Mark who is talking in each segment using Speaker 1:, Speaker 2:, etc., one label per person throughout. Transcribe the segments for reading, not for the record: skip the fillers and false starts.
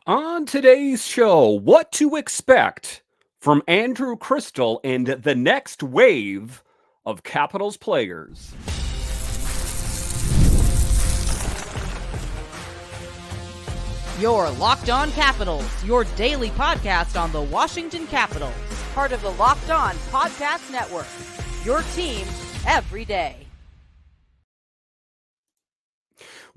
Speaker 1: On today's show, what to expect from Andrew Cristall and the next wave of Capitals players.
Speaker 2: Your Locked On Capitals, your daily podcast on the Washington Capitals.
Speaker 3: Part of the Locked On Podcast Network. Your team every day.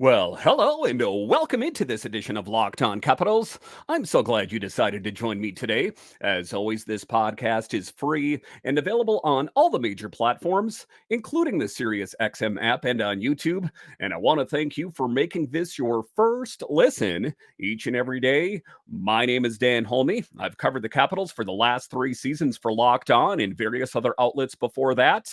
Speaker 1: Well, hello and welcome into this edition of Locked On Capitals. I'm so glad you decided to join me today. As always, this podcast is free and available on all the major platforms, including the SiriusXM app and on YouTube. And I want to thank you for making this your first listen each and every day. My name is Dan Holme. I've covered the Capitals for the last 3 seasons for Locked On and various other outlets before that.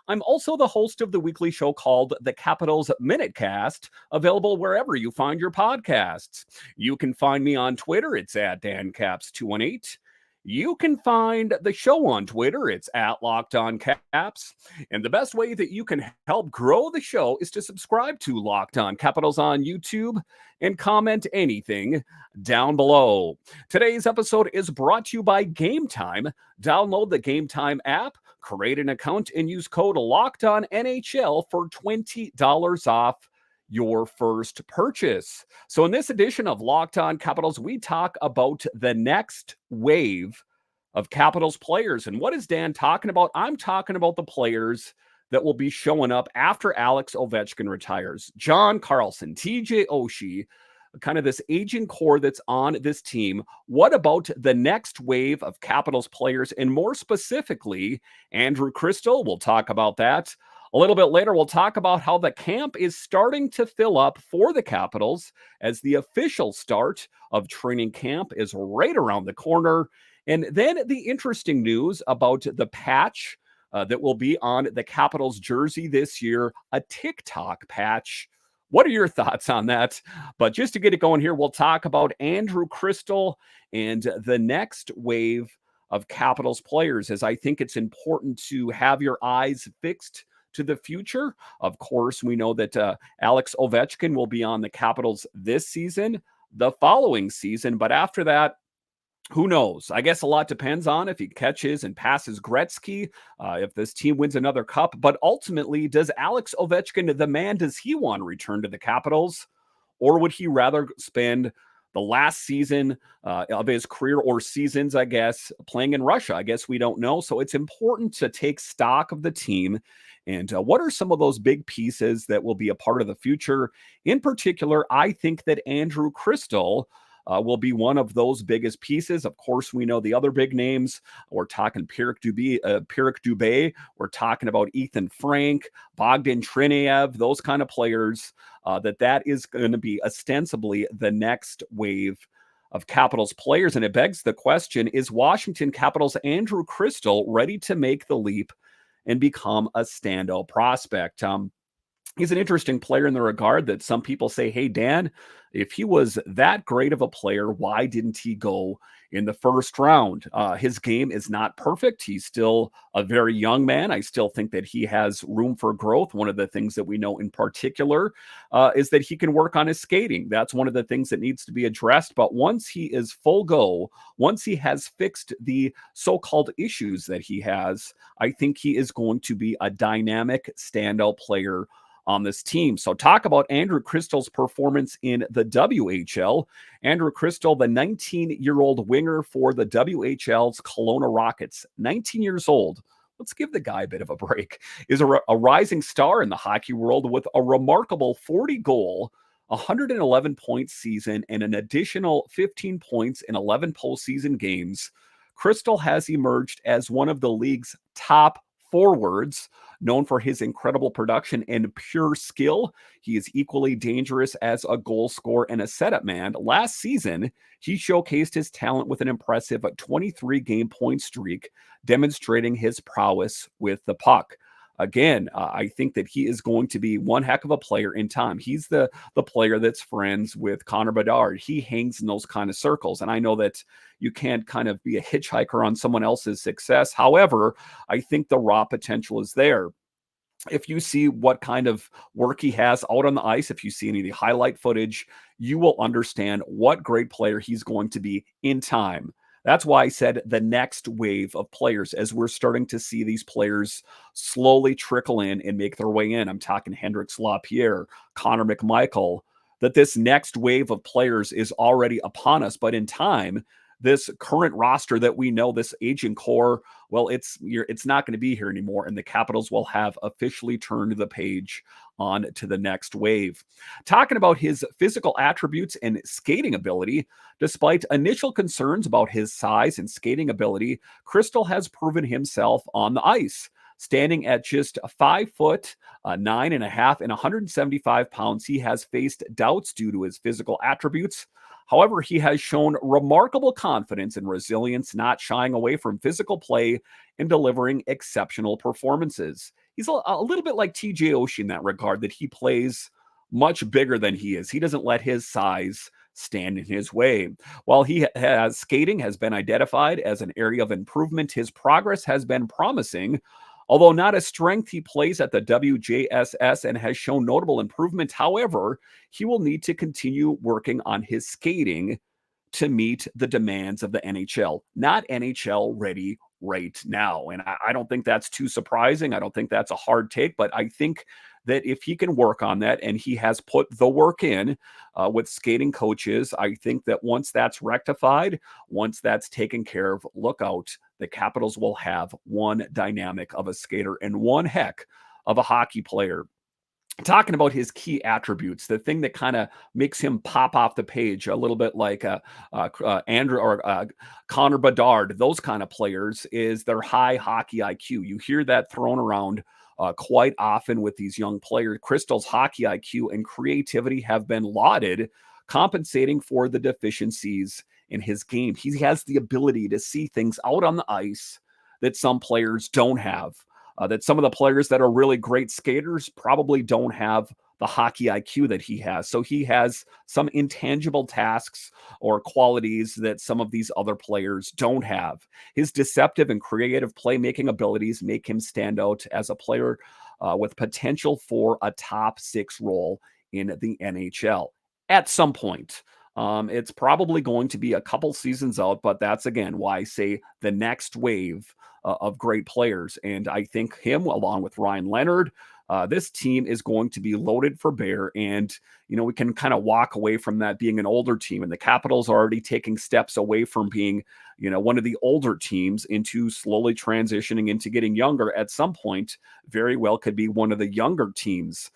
Speaker 1: I'm also the host of the weekly show called The Capitals Minutecast, available wherever you find your podcasts. You can find me on Twitter. It's at DanCaps218. You can find the show on Twitter. It's at Locked On Caps. And the best way that you can help grow the show is to subscribe to Locked On Capitals on YouTube and comment anything down below. Today's episode is brought to you by Gametime. Download the Gametime app, create an account, and use code LOCKEDONNHL for $20 off your first purchase. So in this edition of Locked On Capitals, we talk about the next wave of Capitals players. And what is Dan talking about? I'm talking about the players that will be showing up after Alex Ovechkin retires. John Carlson, TJ Oshie, kind of this aging core that's on this team. What about the next wave of Capitals players? And more specifically, Andrew Cristall. We'll talk about that. A little bit later, we'll talk about how the camp is starting to fill up for the Capitals as the official start of training camp is right around the corner. And then the interesting news about the patch that will be on the Capitals jersey this year, a TikTok patch. What are your thoughts on that? But just to get it going here, we'll talk about Andrew Cristall and the next wave of Capitals players, as I think it's important to have your eyes fixed to the future. Of course, we know that Alex Ovechkin will be on the Capitals this season, the following season, but after that, who knows? I guess a lot depends on if he catches and passes Gretzky, if this team wins another cup. But ultimately, does Alex Ovechkin, the man, does he want to return to the Capitals? Or would he rather spend the last season of his career, or seasons, I guess, playing in Russia? I guess we don't know. So it's important to take stock of the team. And what are some of those big pieces that will be a part of the future? In particular, I think that Andrew Cristall will be one of those biggest pieces. Of course, we know the other big names. We're talking Pierre Dubé. We're talking about Ethan Frank, Bogdan Trineyev, those kind of players. That is going to be ostensibly the next wave of Capitals players. And it begs the question, is Washington Capitals Andrew Cristall ready to make the leap and become a standout prospect? He's an interesting player in the regard that some people say, hey, Dan, if he was that great of a player, why didn't he go in the first round? His game is not perfect. He's still a very young man. I still think that he has room for growth. One of the things that we know in particular is that he can work on his skating. That's one of the things that needs to be addressed. But once he is full go, once he has fixed the so-called issues that he has, I think he is going to be a dynamic standout player on this team. So talk about Andrew Cristall's performance in the WHL. Andrew Cristall, the 19-year-old winger for the WHL's Kelowna Rockets, 19 years old. Let's give the guy a bit of a break. Is a rising star in the hockey world with a remarkable 40-goal, 111-point season, and an additional 15 points in 11 postseason games. Cristall has emerged as one of the league's top forwards, known for his incredible production and pure skill. He is equally dangerous as a goal scorer and a setup man. Last season, he showcased his talent with an impressive 23-game point streak, demonstrating his prowess with the puck. Again, I think that he is going to be one heck of a player in time. He's the player that's friends with Connor Bedard. He hangs in those kind of circles. And I know that you can't kind of be a hitchhiker on someone else's success. However, I think the raw potential is there. if you see what kind of work he has out on the ice, if you see any of the highlight footage, you will understand what great player he's going to be in time. That's why I said the next wave of players, as we're starting to see these players slowly trickle in and make their way in. I'm talking Hendrix Lapierre, Connor McMichael, that this next wave of players is already upon us. But in time, this current roster that we know, this aging core, well, it's not going to be here anymore, and the Capitals will have officially turned the page on to the next wave. Talking about his physical attributes and skating ability, despite initial concerns about his size and skating ability, Cristall has proven himself on the ice. Standing at just 5 foot 9.5 and 175 pounds, he has faced doubts due to his physical attributes. However, he has shown remarkable confidence and resilience, not shying away from physical play and delivering exceptional performances. He's a little bit like TJ Oshie in that regard, that he plays much bigger than he is. He doesn't let his size stand in his way. While skating has been identified as an area of improvement, his progress has been promising. Although not a strength, he plays at the WJSS and has shown notable improvement. However, he will need to continue working on his skating to meet the demands of the NHL. Not NHL ready right now. And I don't think that's too surprising. I don't think that's a hard take, but I think that if he can work on that, and he has put the work in with skating coaches, I think that once that's rectified, once that's taken care of, look out, the Capitals will have one dynamic of a skater and one heck of a hockey player. Talking about his key attributes, the thing that kind of makes him pop off the page a little bit like Andrew or Connor Bedard, those kind of players, is their high hockey IQ. You hear that thrown around quite often with these young players. Cristall's hockey IQ and creativity have been lauded, compensating for the deficiencies in his game. He has the ability to see things out on the ice that some players don't have. That some of the players that are really great skaters probably don't have the hockey IQ that he has. So he has some intangible tasks or qualities that some of these other players don't have. His deceptive and creative playmaking abilities make him stand out as a player with potential for a top 6 role in the NHL at some point. It's probably going to be a couple seasons out, but that's again why I say the next wave of great players. And I think him, along with Ryan Leonard, this team is going to be loaded for bear. And, we can kind of walk away from that being an older team. And the Capitals are already taking steps away from being, one of the older teams into slowly transitioning into getting younger. At some point, very well could be one of the younger teams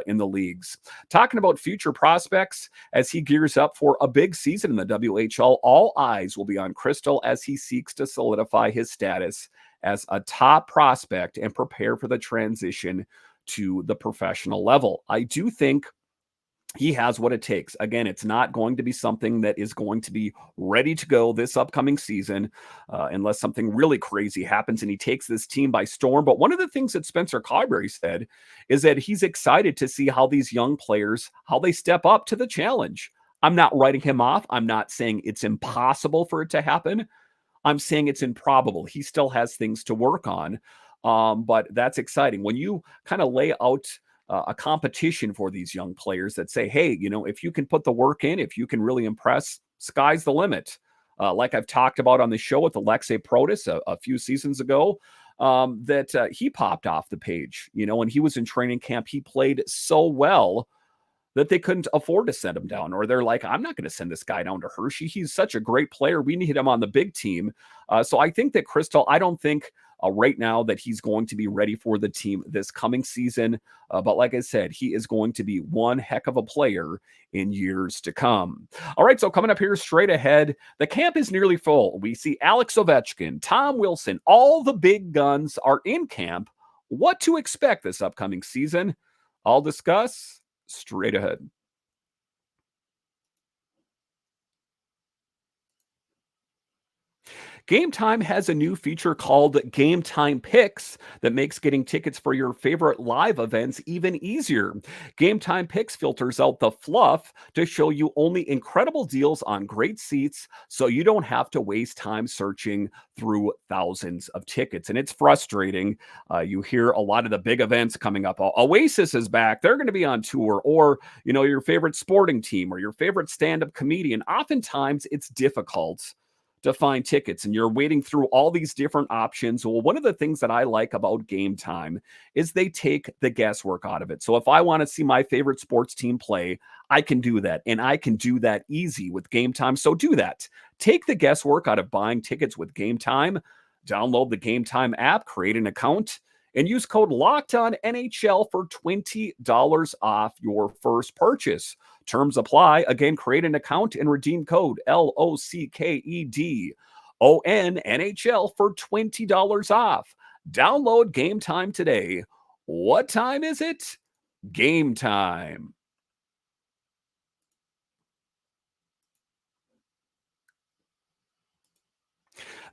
Speaker 1: in the leagues. Talking about future prospects, as he gears up for a big season in the WHL, all eyes will be on Cristall as he seeks to solidify his status as a top prospect and prepare for the transition to the professional level. I do think he has what it takes. Again, it's not going to be something that is going to be ready to go this upcoming season unless something really crazy happens and he takes this team by storm. But one of the things that Spencer Carberry said is that he's excited to see how these young players, how they step up to the challenge. I'm not writing him off. I'm not saying it's impossible for it to happen. I'm saying it's improbable. He still has things to work on. But that's exciting. When you kind of lay out a competition for these young players that say, hey, if you can put the work in, if you can really impress, sky's the limit. Like I've talked about on the show with Alexei Protas a few seasons ago, that he popped off the page. When he was in training camp, he played so well that they couldn't afford to send him down, or they're like, I'm not going to send this guy down to Hershey. He's such a great player. We need him on the big team. So I think that Cristall, I don't think right now that he's going to be ready for the team this coming season. But like I said, he is going to be one heck of a player in years to come. All right, so coming up here straight ahead, the camp is nearly full. We see Alex Ovechkin, Tom Wilson, all the big guns are in camp. What to expect this upcoming season? I'll discuss straight ahead. Gametime has a new feature called Gametime Picks that makes getting tickets for your favorite live events even easier. Gametime Picks filters out the fluff to show you only incredible deals on great seats so you don't have to waste time searching through thousands of tickets. And it's frustrating. You hear a lot of the big events coming up. Oasis is back. They're going to be on tour, or your favorite sporting team or your favorite stand-up comedian. Oftentimes it's difficult to find tickets and you're waiting through all these different options. Well, one of the things that I like about Gametime is they take the guesswork out of it. So if I want to see my favorite sports team play, I can do that, and I can do that easy with Gametime. So do that. Take the guesswork out of buying tickets with Gametime. Download the Gametime app, create an account, and use code LOCKEDONNHL for $20 off your first purchase. Terms apply. Again, create an account and redeem code LOCKEDONNHL for $20 off. Download Gametime today. What time is it? Game time.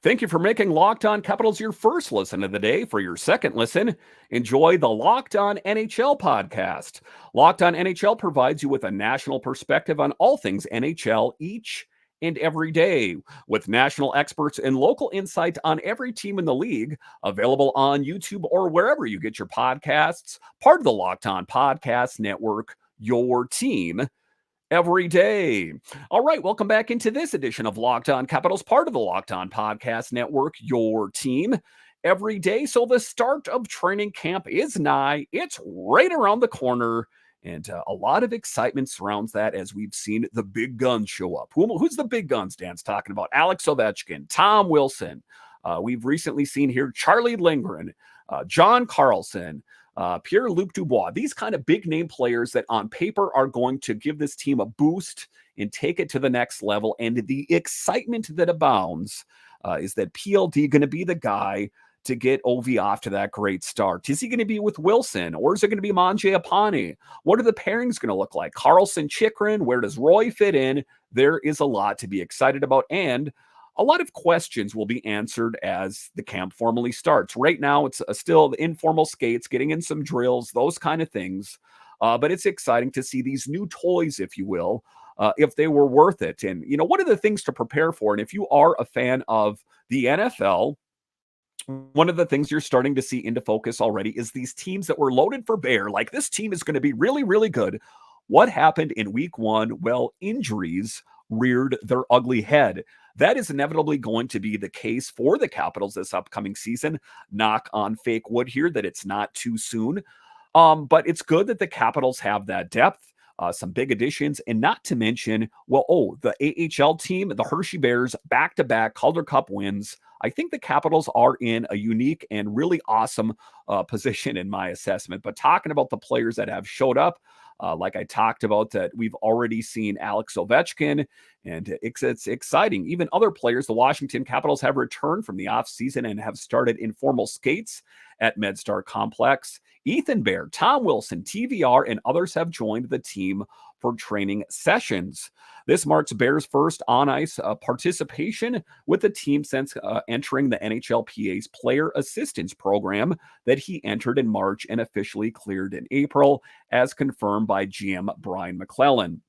Speaker 1: Thank you for making Locked On Capitals your first listen of the day. For your second listen, enjoy the Locked On NHL podcast. Locked On NHL provides you with a national perspective on all things NHL each and every day, with national experts and local insight on every team in the league. Available on YouTube or wherever you get your podcasts. Part of the Locked On Podcast Network, your team every day. All right, welcome back into this edition of Locked On Capitals, part of the Locked On Podcast Network, your team every day. So the start of training camp is nigh. It's right around the corner, and a lot of excitement surrounds that as we've seen the big guns show up. Who's the big guns Dan's talking about? Alex Ovechkin, Tom Wilson. We've recently seen here Charlie Lindgren, John Carlson, Pierre-Luc Dubois, these kind of big name players that on paper are going to give this team a boost and take it to the next level. And the excitement that abounds is that PLD going to be the guy to get OV off to that great start. Is he going to be with Wilson, or is it going to be Mangiapane? What are the pairings going to look like? Carlson, Chychrun, where does Roy fit in? There is a lot to be excited about, and a lot of questions will be answered as the camp formally starts. Right now, it's still the informal skates, getting in some drills, those kind of things. But it's exciting to see these new toys, if you will, if they were worth it. And, what are the things to prepare for? And if you are a fan of the NFL, one of the things you're starting to see into focus already is these teams that were loaded for bear. Like, this team is going to be really, really good. What happened in week one? Well, injuries reared their ugly head. That is inevitably going to be the case for the Capitals this upcoming season. Knock on fake wood here that it's not too soon. But it's good that the Capitals have that depth, some big additions, and not to mention, the AHL team, the Hershey Bears, back-to-back Calder Cup wins. I think the Capitals are in a unique and really awesome position in my assessment. But talking about the players that have showed up, like I talked about, that we've already seen Alex Ovechkin, and it's exciting. Even other players, the Washington Capitals have returned from the offseason and have started informal skates at MedStar Complex. Ethan Bear, Tom Wilson, TVR, and others have joined the team for training sessions. This marks Bear's first on-ice participation with the team since entering the NHLPA's Player Assistance Program that he entered in March and officially cleared in April, as confirmed by GM Brian McClellan.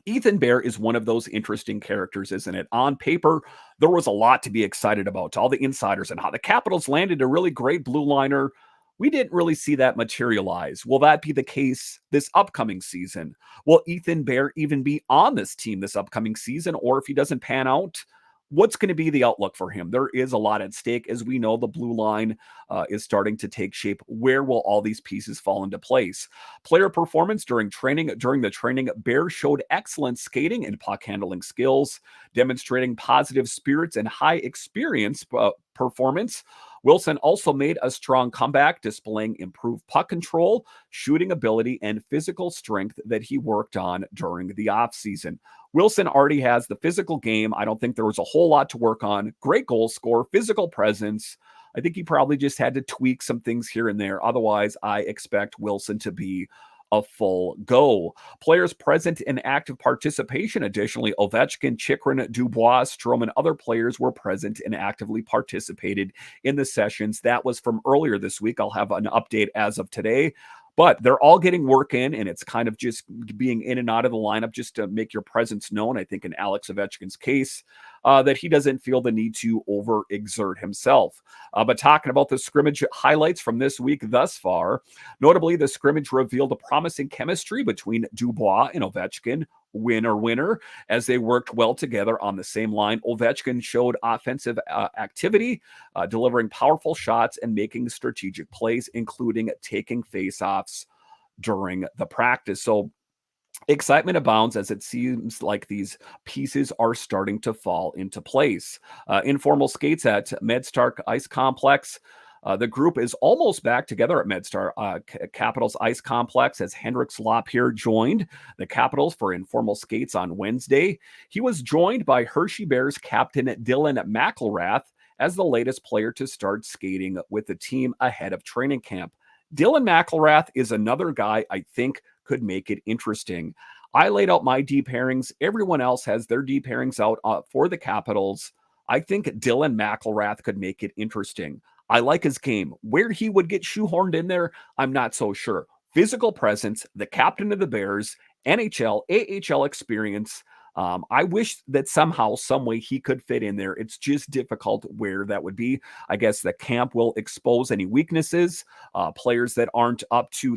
Speaker 1: Ethan Bear is one of those interesting characters, isn't it? On paper, there was a lot to be excited about, to all the insiders, and how the Capitals landed a really great blue liner. We didn't really see that materialize. Will that be the case this upcoming season? Will Ethan Bear even be on this team this upcoming season? Or if he doesn't pan out, what's going to be the outlook for him? There is a lot at stake. As we know, the blue line is starting to take shape. Where will all these pieces fall into place? Player performance during the training, Bear showed excellent skating and puck handling skills, demonstrating positive spirits and high experience performance. Wilson also made a strong comeback, displaying improved puck control, shooting ability, and physical strength that he worked on during the offseason. Wilson already has the physical game. I don't think there was a whole lot to work on. Great goal scorer, physical presence. I think he probably just had to tweak some things here and there. Otherwise, I expect Wilson to be a full go. Players present in active participation. Additionally, Ovechkin, Chikrin, Dubois, Strom, and other players were present and actively participated in the sessions. That was from earlier this week. I'll have an update as of today. But they're all getting work in, and it's kind of just being in and out of the lineup just to make your presence known. I think in Alex Ovechkin's case, that he doesn't feel the need to overexert himself. But talking about the scrimmage highlights from this week thus far, notably the scrimmage revealed a promising chemistry between Dubois and Ovechkin. Winner, as they worked well together on the same line. Ovechkin showed offensive activity, delivering powerful shots and making strategic plays, including taking faceoffs during the practice. So excitement abounds as it seems like these pieces are starting to fall into place. Informal skates at MedStar Ice Complex. The group is almost back together at MedStar Capitals Ice Complex as Hendrix Lapierre joined the Capitals for informal skates on Wednesday. He was joined by Hershey Bears captain Dylan McElrath as the latest player to start skating with the team ahead of training camp. Dylan McElrath is another guy I think could make it interesting. I laid out my D pairings. Everyone else has their D pairings out for the Capitals. I think Dylan McElrath could make it interesting. I like his game. Where he would get shoehorned in there, I'm not so sure. Physical presence, the captain of the Bears, NHL, AHL experience. I wish that somehow, some way he could fit in there. It's just difficult where that would be. I guess the camp will expose any weaknesses, players that aren't up to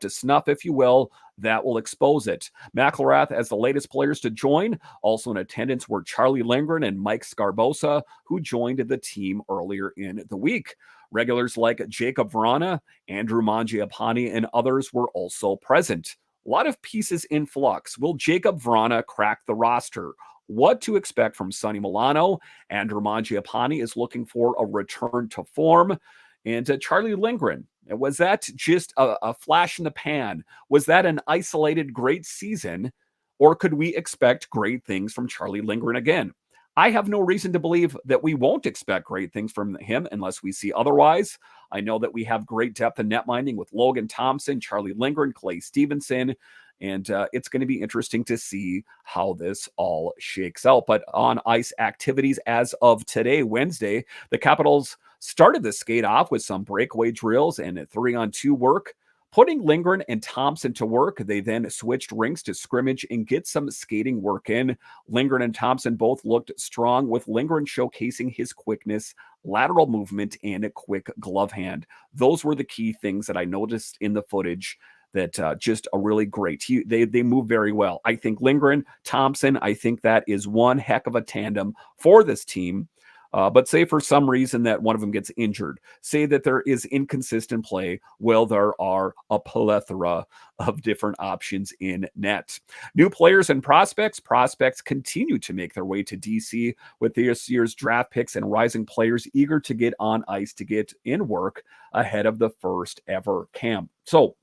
Speaker 1: snuff, if you will. That will expose it. McElrath as the latest players to join. Also in attendance were Charlie Lindgren and Mike Scarbosa, who joined the team earlier in the week. Regulars like Jacob Vrana, Andrew Mangiapane, and others were also present. A lot of pieces in flux. Will Jacob Vrana crack the roster? What to expect from Sonny Milano? Andrew Mangiapane is looking for a return to form. And Charlie Lindgren, was that just a flash in the pan? Was that an isolated great season? Or could we expect great things from Charlie Lindgren again? I have no reason to believe that we won't expect great things from him unless we see otherwise. I know that we have great depth in net minding with Logan Thompson, Charlie Lindgren, Clay Stevenson, and it's going to be interesting to see how this all shakes out. But on ice activities as of today, Wednesday, the Capitals started the skate off with some breakaway drills and 3-on-2 work. Putting Lindgren and Thompson to work, they then switched rinks to scrimmage and get some skating work in. Lindgren and Thompson both looked strong, with Lindgren showcasing his quickness, lateral movement, and a quick glove hand. Those were the key things that I noticed in the footage that just are really great. They move very well. I think Lindgren, Thompson, I think that is one heck of a tandem for this team. But say for some reason that one of them gets injured, say that there is inconsistent play, well, there are a plethora of different options in net. New players and prospects continue to make their way to DC with this year's draft picks and rising players eager to get on ice to get in work ahead of the first ever camp. So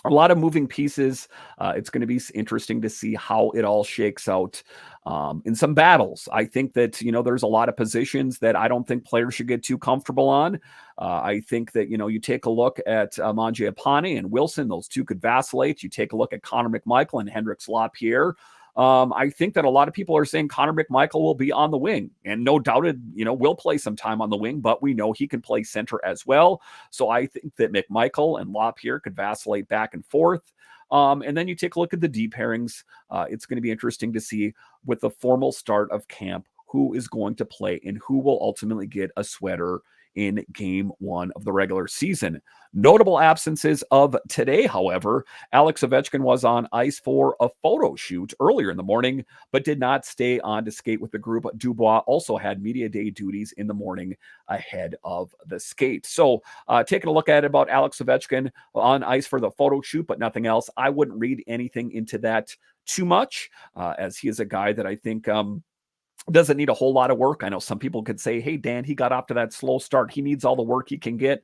Speaker 1: a lot of moving pieces. It's going to be interesting to see how it all shakes out in some battles. I think that, there's a lot of positions that I don't think players should get too comfortable on. I think that, you take a look at Mangiapane and Wilson, those two could vacillate. You take a look at Connor McMichael and Hendrix Lapierre. I think that a lot of people are saying Connor McMichael will be on the wing, and no doubted, will play some time on the wing, but we know he can play center as well. So I think that McMichael and Lapierre could vacillate back and forth. And then you take a look at the D pairings. It's going to be interesting to see with the formal start of camp, who is going to play and who will ultimately get a sweater in game one of the regular season. Notable absences of today, however, Alex Ovechkin was on ice for a photo shoot earlier in the morning, but did not stay on to skate with the group. Dubois also had media day duties in the morning ahead of the skate. So taking a look at it about Alex Ovechkin on ice for the photo shoot, but nothing else. I wouldn't read anything into that too much, as he is a guy that I think doesn't need a whole lot of work. I know some people could say, hey, Dan, he got off to that slow start. He needs all the work he can get.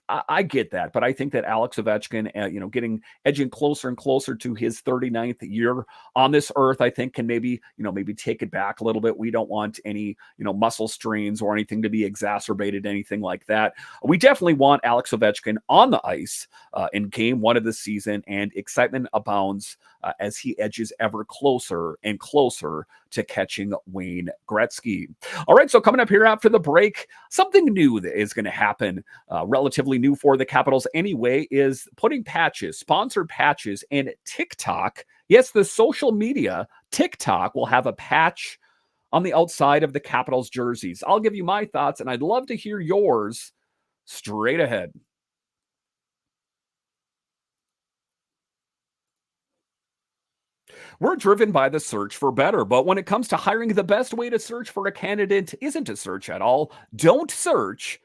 Speaker 1: I get that, but I think that Alex Ovechkin, edging closer and closer to his 39th year on this earth, I think can maybe take it back a little bit. We don't want any, muscle strains or anything to be exacerbated, anything like that. We definitely want Alex Ovechkin on the ice in game one of the season, and excitement abounds as he edges ever closer and closer to catching Wayne Gretzky. All right, so coming up here after the break, something new that is going to happen, relatively new for the Capitals anyway, is putting patches, sponsored patches, and TikTok. Yes, the social media, TikTok, will have a patch on the outside of the Capitals jerseys. I'll give you my thoughts, and I'd love to hear yours straight ahead. We're driven by the search for better, but when it comes to hiring, the best way to search for a candidate isn't to search at all. Don't search.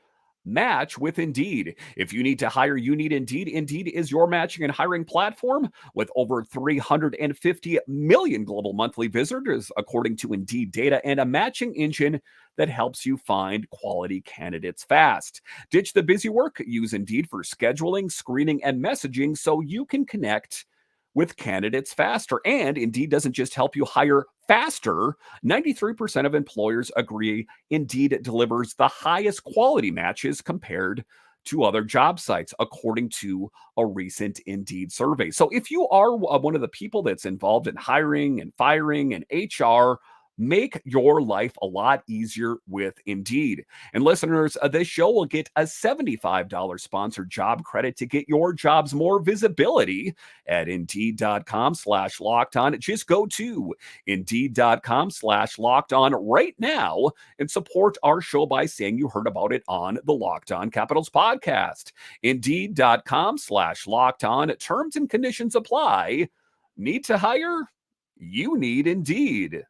Speaker 1: Match with Indeed. If you need to hire, you need Indeed. Indeed is your matching and hiring platform with over 350 million global monthly visitors, according to Indeed data, and a matching engine that helps you find quality candidates fast. Ditch the busy work. Use Indeed for scheduling, screening, and messaging so you can connect with candidates faster. And Indeed doesn't just help you hire faster. 93% of employers agree Indeed delivers the highest quality matches compared to other job sites, according to a recent Indeed survey. So if you are one of the people that's involved in hiring and firing and HR, make your life a lot easier with Indeed. And listeners of this show will get a $75 sponsored job credit to get your jobs more visibility at Indeed.com/locked on. Just go to Indeed.com/locked on right now and support our show by saying you heard about it on the Locked On Capitals podcast. Indeed.com/locked on. Terms and conditions apply. Need to hire? You need Indeed.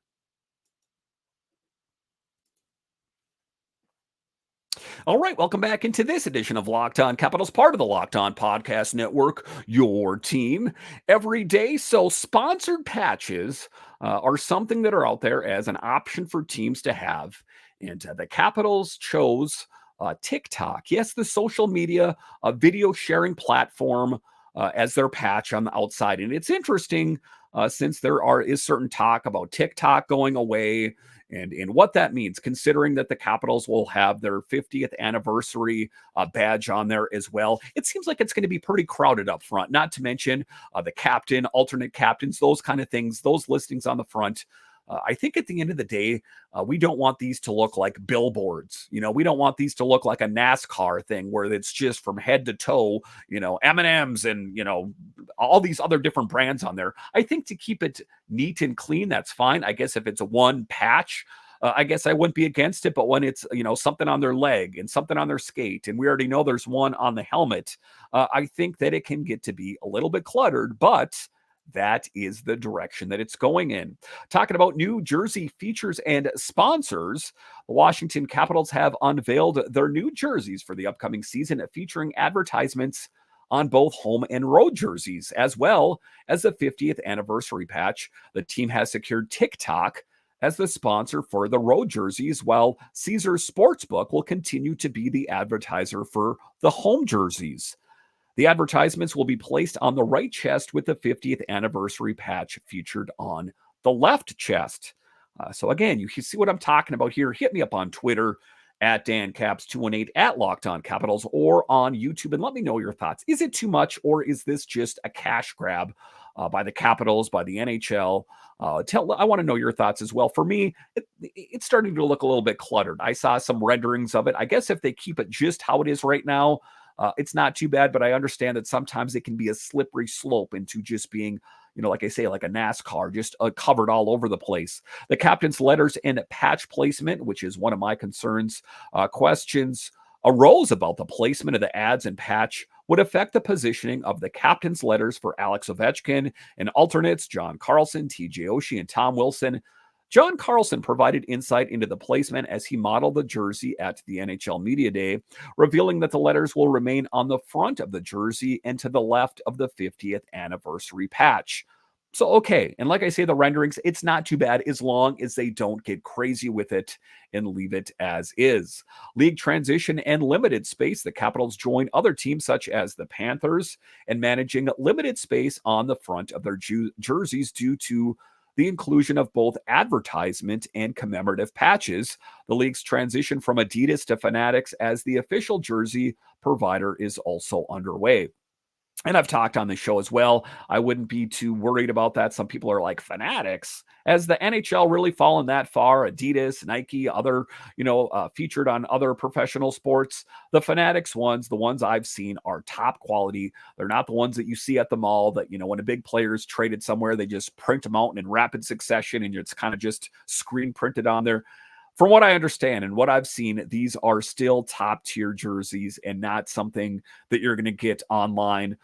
Speaker 1: All right, welcome back into this edition of Locked On Capitals, part of the Locked On Podcast Network, your team every day. So sponsored patches are something that are out there as an option for teams to have. And the Capitals chose TikTok. Yes, the social media video sharing platform as their patch on the outside. And it's interesting since is certain talk about TikTok going away and what that means, considering that the Capitals will have their 50th anniversary badge on there as well. It seems like it's going to be pretty crowded up front, not to mention the captain, alternate captains, those kind of things, those listings on the front. I think at the end of the day, we don't want these to look like billboards. We don't want these to look like a NASCAR thing where it's just from head to toe, M&Ms and, all these other different brands on there. I think to keep it neat and clean, that's fine. I guess if it's a one patch, I guess I wouldn't be against it. But when it's, something on their leg and something on their skate, and we already know there's one on the helmet, I think that it can get to be a little bit cluttered, but that is the direction that it's going in. Talking about new jersey features and sponsors, the Washington Capitals have unveiled their new jerseys for the upcoming season, featuring advertisements on both home and road jerseys, as well as the 50th anniversary patch. The team has secured TikTok as the sponsor for the road jerseys, while Caesars Sportsbook will continue to be the advertiser for the home jerseys. The advertisements will be placed on the right chest with the 50th anniversary patch featured on the left chest. So again, you see what I'm talking about here. Hit me up on Twitter at DanCaps218, at Locked On Capitals, or on YouTube, and let me know your thoughts. Is it too much, or is this just a cash grab by the Capitals, by the NHL? I want to know your thoughts as well. For me, it's starting to look a little bit cluttered. I saw some renderings of it. I guess if they keep it just how it is right now, it's not too bad, but I understand that sometimes it can be a slippery slope into just being, like I say, like a NASCAR, just covered all over the place. The captain's letters and patch placement, which is one of my concerns, questions arose about the placement of the ads and patch would affect the positioning of the captain's letters for Alex Ovechkin and alternates John Carlson, TJ Oshie, and Tom Wilson. John Carlson provided insight into the placement as he modeled the jersey at the NHL Media Day, revealing that the letters will remain on the front of the jersey and to the left of the 50th anniversary patch. So, okay. And like I say, the renderings, it's not too bad as long as they don't get crazy with it and leave it as is. League transition and limited space. The Capitals join other teams such as the Panthers and managing limited space on the front of their jerseys due to the inclusion of both advertisement and commemorative patches. The league's transition from Adidas to Fanatics as the official jersey provider is also underway. And I've talked on the show as well. I wouldn't be too worried about that. Some people are like fanatics. Has the NHL really fallen that far? Adidas, Nike, other, featured on other professional sports. The Fanatics ones, the ones I've seen are top quality. They're not the ones that you see at the mall that, when a big player is traded somewhere, they just print them out in rapid succession and it's kind of just screen printed on there. From what I understand and what I've seen, these are still top tier jerseys and not something that you're going to get online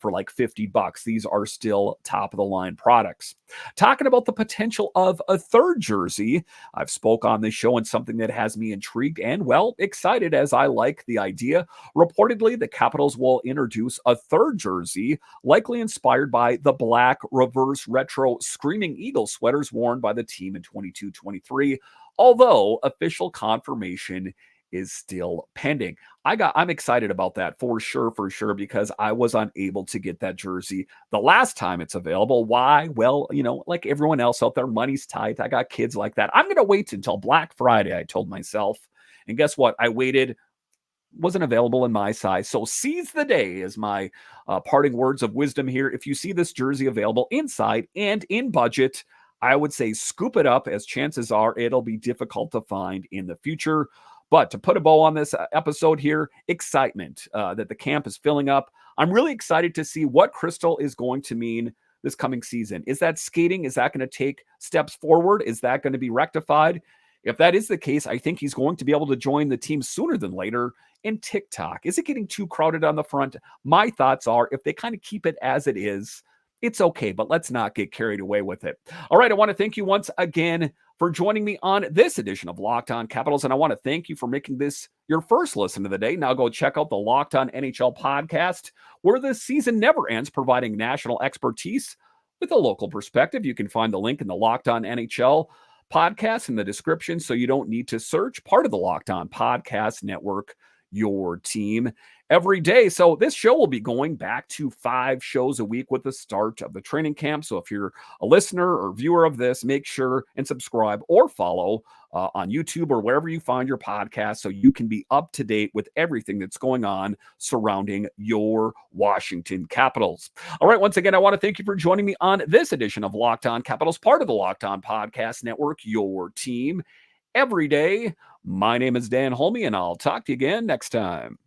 Speaker 1: for like $50. These are still top of the line products. Talking about the potential of a third jersey, I've spoke on this show and something that has me intrigued and, well, excited as I like the idea. Reportedly, the Capitals will introduce a third jersey, likely inspired by the black reverse retro Screaming Eagle sweaters worn by the team in 22-23. Although official confirmation is still pending. I'm excited about that for sure, because I was unable to get that jersey the last time it's available. Why? Well, like everyone else out there, money's tight. I got kids like that. I'm going to wait until Black Friday, I told myself. And guess what? I waited, wasn't available in my size. So seize the day is my parting words of wisdom here. If you see this jersey available inside and in budget, I would say scoop it up, as chances are it'll be difficult to find in the future. But to put a bow on this episode here, excitement that the camp is filling up. I'm really excited to see what Cristall is going to mean this coming season. Is that skating? Is that going to take steps forward? Is that going to be rectified? If that is the case, I think he's going to be able to join the team sooner than later. And TikTok, is it getting too crowded on the front? My thoughts are if they kind of keep it as it is, it's okay, but let's not get carried away with it. All right, I want to thank you once again for joining me on this edition of Locked On Capitals, and I want to thank you for making this your first listen of the day. Now go check out the Locked On NHL podcast, where the season never ends, providing national expertise with a local perspective. You can find the link in the Locked On NHL podcast in the description, so you don't need to search. Part of the Locked On Podcast Network, your team every day. So this show will be going back to 5 shows a week with the start of the training camp. So if you're a listener or viewer of this, make sure and subscribe or follow on YouTube or wherever you find your podcast so you can be up to date with everything that's going on surrounding your Washington Capitals. All right, once again, I want to thank you for joining me on this edition of Locked On Capitals, part of the Locked On Podcast Network, your team every day. My name is Dan Holme, and I'll talk to you again next time.